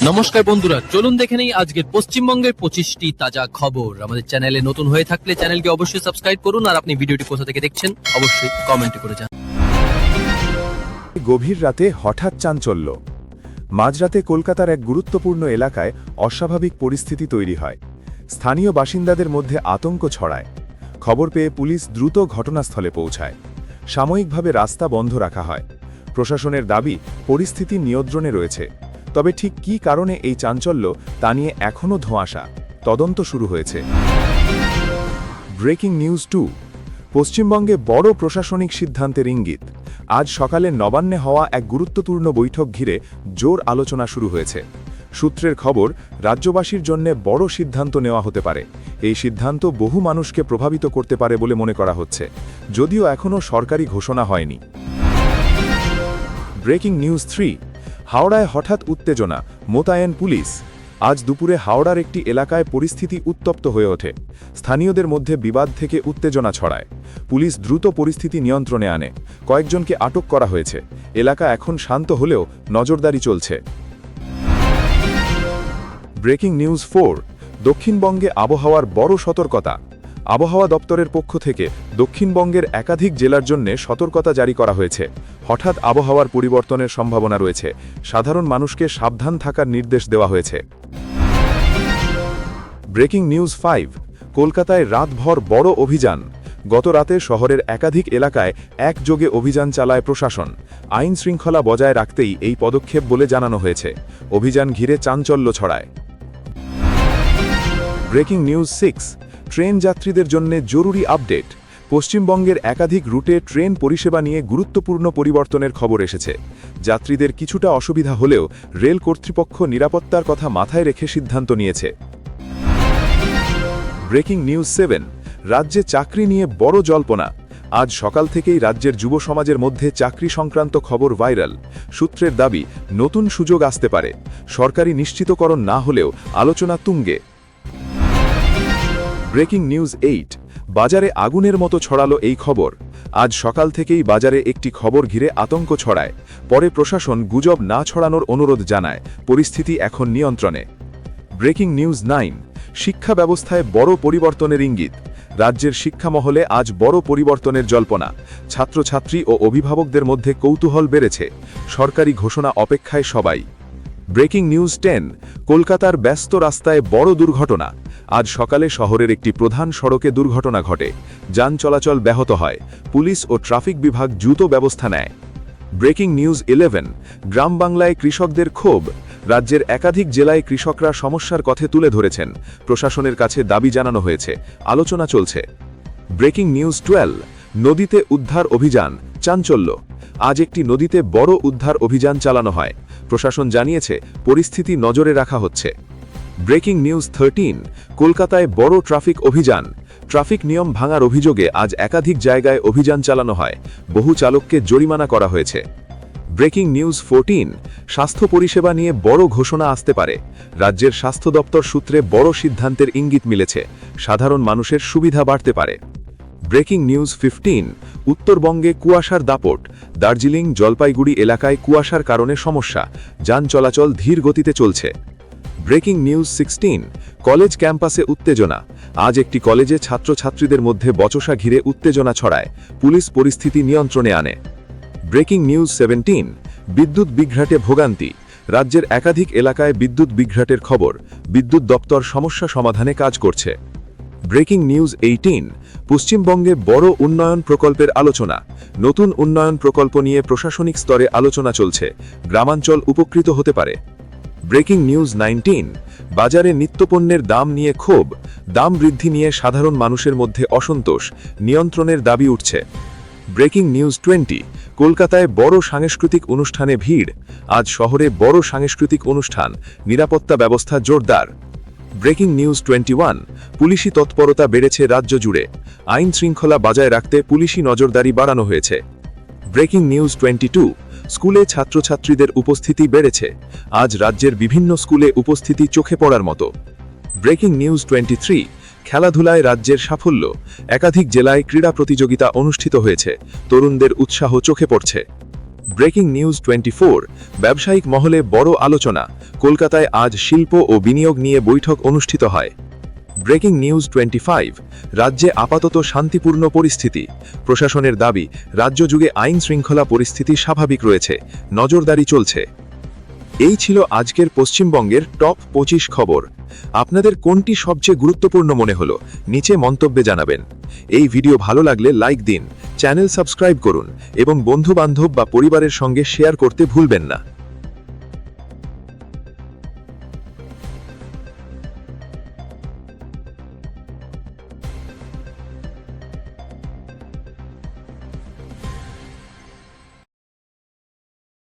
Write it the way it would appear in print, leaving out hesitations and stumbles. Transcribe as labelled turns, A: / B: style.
A: নমস্কার বন্ধুরা, চলুন দেখে নেই আজকের পশ্চিমবঙ্গের 25টি তাজা খবর। আমাদের চ্যানেলে নতুন হয়ে থাকলে চ্যানেলকে অবশ্যই সাবস্ক্রাইব করুন, আর আপনি ভিডিওটি কোথা থেকে দেখছেন অবশ্যই কমেন্ট করে জানান।
B: গভীর রাতে হঠাৎ চাঞ্চল্য। মাঝরাতে কলকাতার এক গুরুত্বপূর্ণ এলাকায় অস্বাভাবিক পরিস্থিতি তৈরি হয়। স্থানীয় বাসিন্দাদের মধ্যে আতঙ্ক ছড়ায়। খবর পেয়ে পুলিশ দ্রুত ঘটনাস্থলে পৌঁছায়। সাময়িকভাবে রাস্তা বন্ধ রাখা হয়। প্রশাসনের দাবি পরিস্থিতি নিয়ন্ত্রণে রয়েছে, তবে ঠিক কী কারণে এই চাঞ্চল্য তা নিয়ে এখনও ধোঁয়াশা। তদন্ত শুরু হয়েছে। Breaking news 2। পশ্চিমবঙ্গে বড় প্রশাসনিক সিদ্ধান্তের ইঙ্গিত। আজ সকালে নবান্নে হওয়া এক গুরুত্বপূর্ণ বৈঠক ঘিরে জোর আলোচনা শুরু হয়েছে। সূত্রের খবর, রাজ্যবাসীর জন্য বড় সিদ্ধান্ত নেওয়া হতে পারে। এই সিদ্ধান্ত বহু মানুষকে প্রভাবিত করতে পারে বলে মনে করা হচ্ছে, যদিও এখনও সরকারি ঘোষণা হয়নি। Breaking news 3। হাওড়ায় হঠাৎ উত্তেজনা, মোতায়েন পুলিশ। আজ দুপুরে হাওড়ার একটি এলাকায় পরিস্থিতি উত্তপ্ত হয়ে ওঠে। স্থানীয়দের মধ্যে বিবাদ থেকে উত্তেজনা ছড়ায়। পুলিশ দ্রুত পরিস্থিতি নিয়ন্ত্রণে আনে। কয়েকজনকে আটক করা হয়েছে। এলাকা এখন শান্ত হলেও নজরদারি চলছে। Breaking news 4। দক্ষিণবঙ্গে আবহাওয়ার বড় সতর্কতা। আবহাওয়া দপ্তরের পক্ষ থেকে দক্ষিণবঙ্গের একাধিক জেলার জন্য সতর্কতা জারি করা হয়েছে। হঠাৎ আবহাওয়ার পরিবর্তনের সম্ভাবনা রয়েছে। সাধারণ মানুষকে সাবধান থাকার নির্দেশ দেওয়া হয়েছে। Breaking news 5। কলকাতায় রাতভর বড় অভিযান। গত রাতে শহরের একাধিক এলাকায় একযোগে অভিযান চালায় প্রশাসন। আইন শৃঙ্খলা বজায় রাখতেই এই পদক্ষেপ বলে জানানো হয়েছে। অভিযান ঘিরে চাঞ্চল্য ছড়ায়। Breaking news 6। ট্রেন যাত্রীদের জন্য জরুরি আপডেট। পশ্চিমবঙ্গের একাধিক রুটে ট্রেন পরিষেবা নিয়ে গুরুত্বপূর্ণ পরিবর্তনের খবর এসেছে। যাত্রীদের কিছুটা অসুবিধা হলেও রেল কর্তৃপক্ষ নিরাপত্তার কথা মাথায় রেখে সিদ্ধান্ত নিয়েছে। Breaking news 7। রাজ্যে চাকরি নিয়ে বড় জল্পনা। আজ সকাল থেকেই রাজ্যের যুব সমাজের মধ্যে চাকরি সংক্রান্ত খবর ভাইরাল। সূত্রের দাবি, নতুন সুযোগ আসতে পারে। সরকারি নিশ্চিতকরণ না হলেও আলোচনা তুঙ্গে। Breaking news 8। বাজারে আগুনের মতো ছড়ালো এই খবর। আজ সকাল থেকেই বাজারে একটি খবর ঘিরে আতঙ্ক ছড়ায়। পরে প্রশাসন গুজব না ছড়ানোর অনুরোধ জানায়। পরিস্থিতি এখন নিয়ন্ত্রণে। Breaking news 9। শিক্ষা ব্যবস্থায় বড় পরিবর্তনের ইঙ্গিত। রাজ্যের শিক্ষা মহলে আজ বড় পরিবর্তনের জল্পনা। ছাত্রছাত্রী ও অভিভাবকদের মধ্যে কৌতূহল বেড়েছে। সরকারি ঘোষণা অপেক্ষায় সবাই। Breaking news 10। কলকাতার ব্যস্ত রাস্তায় বড় দুর্ঘটনা। আজ সকালে শহরের একটি প্রধান সড়কে দুর্ঘটনা ঘটে। যান চলাচল ব্যাহত হয়। পুলিশ ও ট্রাফিক বিভাগ দ্রুত ব্যবস্থা নেয়। Breaking news 11। গ্রাম বাংলায় কৃষকদের ক্ষোভ। রাজ্যের একাধিক জেলায় কৃষকরা সমস্যার কথা তুলে ধরেছেন। প্রশাসনের কাছে দাবি জানানো হয়েছে। আলোচনা চলছে। Breaking news 12। নদীতে উদ্ধার অভিযান, চাঞ্চল্য। আজ একটি নদীতে বড় উদ্ধার অভিযান চালানো হয়। প্রশাসন জানিয়েছে পরিস্থিতি নজরে রাখা হচ্ছে। Breaking news 13। কলকাতায় বড় ট্রাফিক অভিযান। ট্রাফিক নিয়ম ভাঙার অভিযোগে আজ একাধিক জায়গায় অভিযান চালানো হয়। বহু চালককে জরিমানা করা হয়েছে। Breaking news 14। স্বাস্থ্য পরিষেবা নিয়ে বড় ঘোষণা আসতে পারে। রাজ্যের স্বাস্থ্য দপ্তর সূত্রে বড় সিদ্ধান্তের ইঙ্গিত মিলেছে। সাধারণ মানুষের সুবিধা বাড়তে পারে। Breaking news 15। উত্তরবঙ্গে কুয়াশার দাপট। দার্জিলিং, জলপাইগুড়ি এলাকায় কুয়াশার কারণে সমস্যা। যান চলাচল ধীর গতিতে চলছে। Breaking news 16। কলেজ ক্যাম্পাসে উত্তেজনা। আজ একটি কলেজে ছাত্রছাত্রীদের মধ্যে বচসা ঘিরে উত্তেজনা ছড়ায়। পুলিশ পরিস্থিতি নিয়ন্ত্রণে আনে। Breaking news 17। বিদ্যুৎ বিভ্রাটে ভোগান্তি। রাজ্যের একাধিক এলাকায় বিদ্যুৎ বিভ্রাটের খবর। বিদ্যুৎ দপ্তর সমস্যা সমাধানে কাজ করছে। Breaking news 18। পশ্চিমবঙ্গে বড় উন্নয়ন প্রকল্পের আলোচনা। নতুন উন্নয়ন প্রকল্প নিয়ে প্রশাসনিক স্তরে আলোচনা চলছে। গ্রামাঞ্চল উপকৃত হতে পারে। Breaking news 19। বাজারে নিত্যপণ্যের দাম নিয়ে ক্ষোভ। দাম বৃদ্ধি নিয়ে সাধারণ মানুষের মধ্যে অসন্তোষ। নিয়ন্ত্রণের দাবি উঠছে। Breaking news 20। কলকাতায় বড় সাংস্কৃতিক অনুষ্ঠানে ভিড়। আজ শহরে বড় সাংস্কৃতিক অনুষ্ঠান। নিরাপত্তা ব্যবস্থা জোরদার। Breaking news 21। পুলিশি তৎপরতা বেড়েছে রাজ্য জুড়ে। আইন শৃঙ্খলা বজায় রাখতে পুলিশি নজরদারি বাড়ানো হয়েছে। Breaking news 22। স্কুলে ছাত্রছাত্রীদের উপস্থিতি বেড়েছে। আজ রাজ্যের বিভিন্ন স্কুলে উপস্থিতি চোখে পড়ার মতো। Breaking news 23। খেলাধুলায় রাজ্যের সাফল্য। একাধিক জেলায় ক্রীড়া প্রতিযোগিতা অনুষ্ঠিত হয়েছে। তরুণদের উৎসাহ চোখে পড়ছে। ব্রেকিং নিউজ 24, ব্যবসায়িক মহলে বড় আলোচনা, কলকাতায় আজ শিল্প ও বিনিয়োগ নিয়ে বৈঠক অনুষ্ঠিত হয়। ব্রেকিং নিউজ 25, রাজ্যে আপাতত শান্তিপূর্ণ পরিস্থিতি, প্রশাসনের দাবি রাজ্য জুড়ে আইন শৃঙ্খলা পরিস্থিতি স্বাভাবিক রয়েছে, নজরদারি চলছে। এই ছিল আজকের পশ্চিমবঙ্গের টপ 25 খবর। আপনাদের কোনটি সবচেয়ে গুরুত্বপূর্ণ মনে হলো নিচে মন্তব্যে জানাবেন। এই ভিডিও ভালো লাগলে লাইক দিন, চ্যানেল সাবস্ক্রাইব করুন এবং বন্ধু-বান্ধব বা পরিবারের সঙ্গে শেয়ার করতে ভুলবেন না।